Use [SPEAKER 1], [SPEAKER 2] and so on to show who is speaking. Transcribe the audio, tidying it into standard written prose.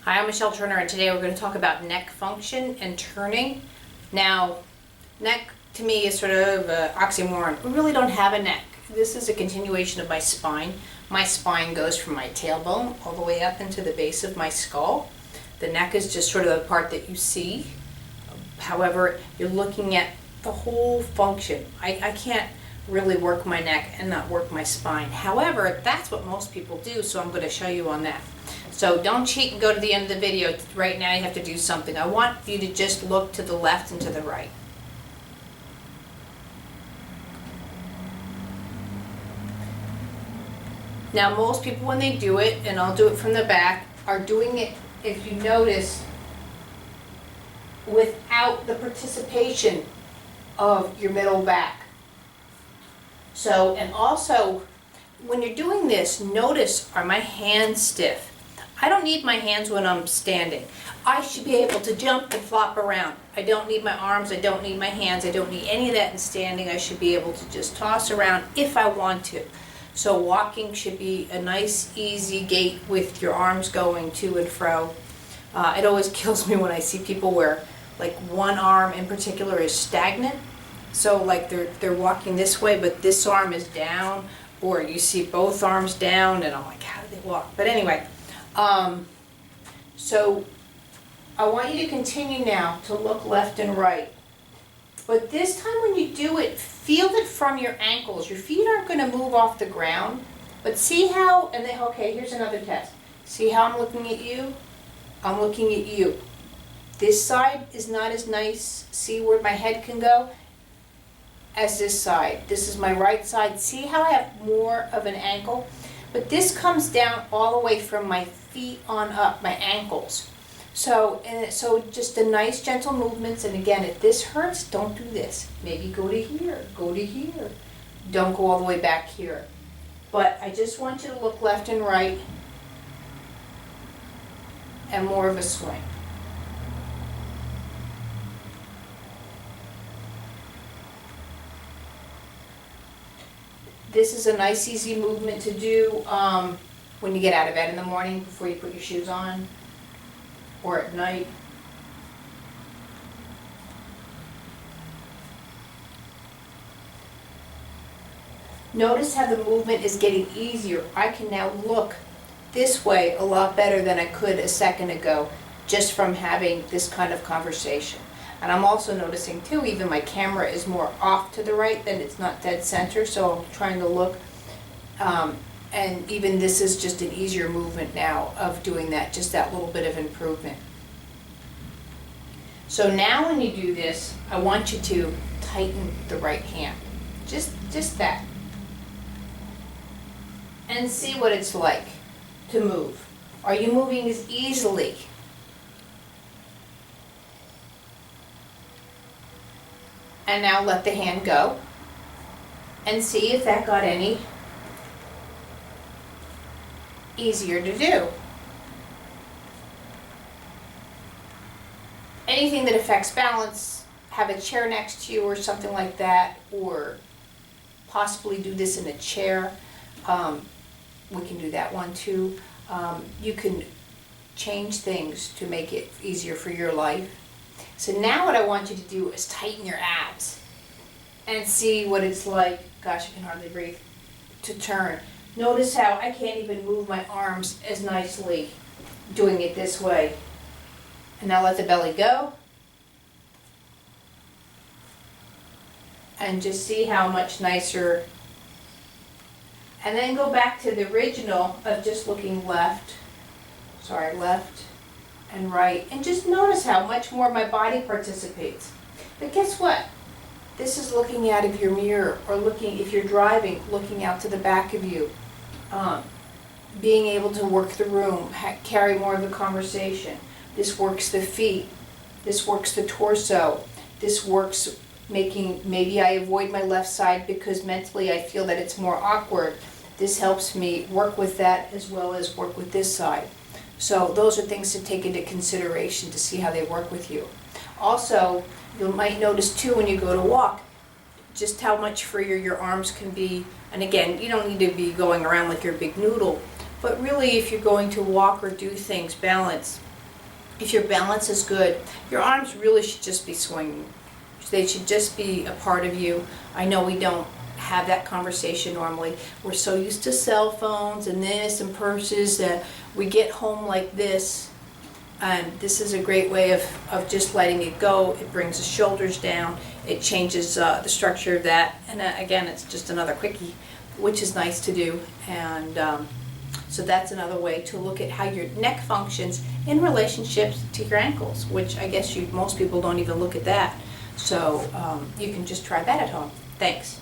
[SPEAKER 1] Hi, I'm Michelle Turner, and today we're going to talk about neck function and turning. Now, neck to me is sort of an oxymoron. We really don't have a neck. This is a continuation of my spine. My spine goes from my tailbone all the way up into the base of my skull. The neck is just sort of the part that you see. However, you're looking at the whole function. I can't really work my neck and not work my spine. However, that's what most people do, so I'm going to show you on that. So don't cheat and go to the end of the video. Right now you have to do something. I want you to just look to the left and to the right. Now most people when they do it, and I'll do it from the back, are doing it, if you notice, without the participation of your middle back. So, and also, when you're doing this, notice, are my hands stiff? I don't need my hands when I'm standing. I should be able to jump and flop around. I don't need my arms, I don't need my hands, I don't need any of that in standing. I should be able to just toss around if I want to. So walking should be a nice, easy gait with your arms going to and fro. It always kills me when I see people where, like, one arm in particular is stagnant. So like they're walking this way, but this arm is down, or you see both arms down, and I'm like, how do they walk? But anyway, so I want you to continue now to look left and right. But this time when you do it, feel it from your ankles. Your feet aren't going to move off the ground, but see how, and then, okay, here's another test. See how I'm looking at you? I'm looking at you. This side is not as nice. See where my head can go? As this side. This is my right side. See how I have more of an ankle? But this comes down all the way from my feet on up, my ankles. So just a nice gentle movements, and again, if this hurts, don't do this. Maybe go to here, go to here. Don't go all the way back here. But I just want you to look left and right, and more of a swing. This is a nice easy movement to do when you get out of bed in the morning before you put your shoes on, or at night. Notice how the movement is getting easier. I can now look this way a lot better than I could a second ago just from having this kind of conversation. And I'm also noticing too, even my camera is more off to the right than it's not dead center, so I'm trying to look. And even this is just an easier movement now of doing that, just that little bit of improvement. So now when you do this, I want you to tighten the right hand. Just that. And see what it's like to move. Are you moving as easily? And now let the hand go and see if that got any easier to do. Anything that affects balance, have a chair next to you or something like that, or possibly do this in a chair. We can do that one too. You can change things to make it easier for your life. So now what I want you to do is tighten your abs and see what it's like, gosh, I can hardly breathe, to turn. Notice how I can't even move my arms as nicely doing it this way. And now let the belly go. And just see how much nicer. And then go back to the original of just looking left and right, and just notice how much more my body participates. But guess what? This is looking out of your mirror, or looking, if you're driving, looking out to the back of you. Being able to work the room, carry more of the conversation. This works the feet. This works the torso. This works making, maybe I avoid my left side because mentally I feel that it's more awkward. This helps me work with that as well as work with this side. So those are things to take into consideration to see how they work with you. Also, you might notice too when you go to walk, just how much freer your arms can be. And again, you don't need to be going around like you're a big noodle, but really if you're going to walk or do things, balance, If your balance is good, your arms really should just be swinging. They should just be a part of you. I know we don't have that conversation normally. We're so used to cell phones and this and purses that we get home like this, and this is a great way of just letting it go. It brings the shoulders down, it changes the structure of that, and again, it's just another quickie, which is nice to do. And so that's another way to look at how your neck functions in relationships to your ankles, which I guess most people don't even look at that. So you can just try that at home. Thanks.